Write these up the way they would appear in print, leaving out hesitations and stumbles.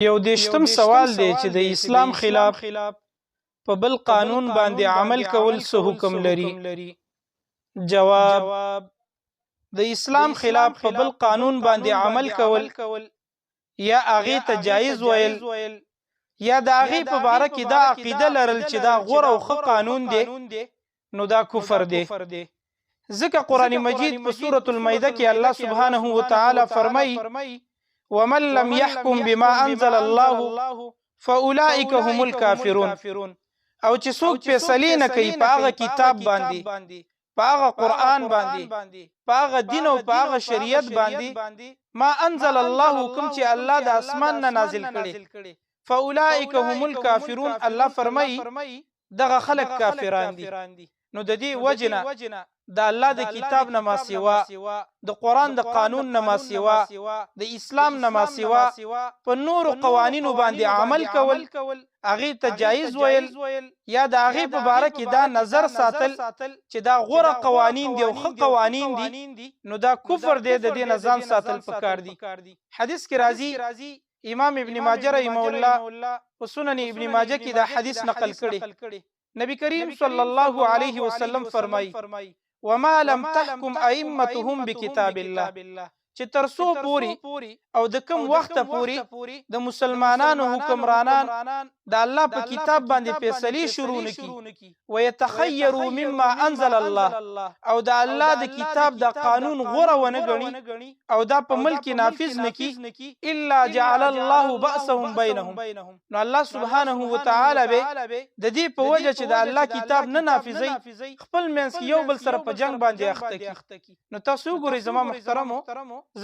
یو دیشتم سوال دی چې د اسلام خلاف په بل قانون باندې عمل کول څه حکم لري؟ جواب: د اسلام خلاف په بل قانون باندې عمل کول یا هغې ته جایز ویل یا د هغې په باره کې دا عقیده لرل چې دا غوره او ښه قانون دی، نو دا کفر دی. ځکه قرآن مجید په سورة المائده کې الله سبحانه وتعالی فرمایي: ومن لم يحكم بما انزل الله فاولئك هم الكافرون. او چې څوک فیصلې نه کوي په هغه کتاب باندې، په هغه قرآن باندې، په هغه دین او په هغه شریعت باندې ما انزل الله، کوم چې الله د اسمان نه نازل کړي، فاولئک هم الکافرون. الله فرمایي دغه خلک کافران دي. نو د دې وجنه د الله د کتاب نه ما سوا، د قرآن د قانون نه ما سوا، د اسلام نه ما سوا په نورو قوانینو باندې عمل کول، هغې ته جایز ویل یا د هغې په باره کې دا نظر ساتل چې دا غوره قوانین دي او ښه قوانین دي، نو دا کفر دی. د دې نه ځان ساتل پکار دي. حدیث کې راځي، امام ابن ماجه رحمه الله په سنن ابن ماجه کې دا حدیث نقل کړي. نبی کریم صلی الله علیه وسلم فرمایي: وما لم تحكم ائمتهم بكتاب الله، چې تر څو پوری او د کم وخت پوری د مسلمانانو حکمرانان د الله په کتاب باندې فیصلې شروع نکي، ويتخيروا مما انزل الله، او د الله د کتاب د قانون غوره ونه غني او دا په ملک نافذ نکي، الا جعل الله بأسهم بينهم. نو الله سبحانه وتعالی به د دې په وجه چې د الله کتاب نه نافذي، خپل منځ کې یو بل سره په جنگ باندې اخته کی. نو تاسو ګورئ زما محترمو،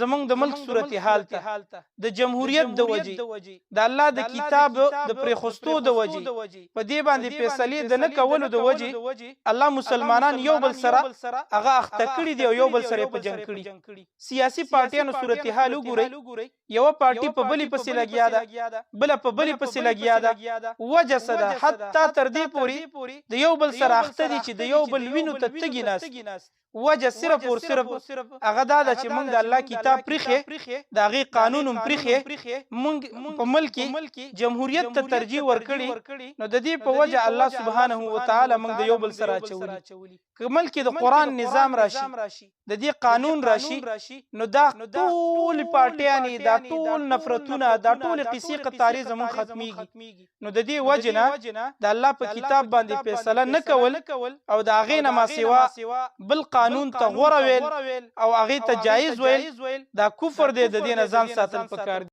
زمونږ د ملک صورتحال ته د جمهوریت د وجې، د الله د کتاب د پرېښودو د وجې، په دې باندې فیصلې د نه کولو د وجې، الله مسلمانان یو بل سره هغه اخته کړي دي او یو بل سره په جنګ کړي. سیاسي پارټیانو صورتحال وګورئ، یوه پارټي په بلې پسې لګیا ده، بله په بلې پسې لګیا ده. وجه څه ده؟ حتی تر دې پورې د یو بل سره اخته دي چې د یو بل وینو ته تږي ناست. وجه صرف او صرف هغه دا ده چې موږ د الله کتاب پریښې، د هغې قانون هم پریښې، موږ په ملک جمهوریت ته ترجیح ورکړي. نو د دې په وجه الله سبحانه وتعالی موږ د یو بل سره اچولي. که ملک د قرآن نظام راشي، د دې قانون راشي، نو دا ټول پارټیانې، دا ټول نفرتونه، دا ټول قصې قطارې زموږ ختمیږي. نو د دې وجه نه د الله په کتاب باندې فیصله نه کول او د هغې نه ما سوا بل قانون ته غوره ویل او هغې ته جایز ویل، دا کفر دی. د دې نه ځان ساتل پکار دي.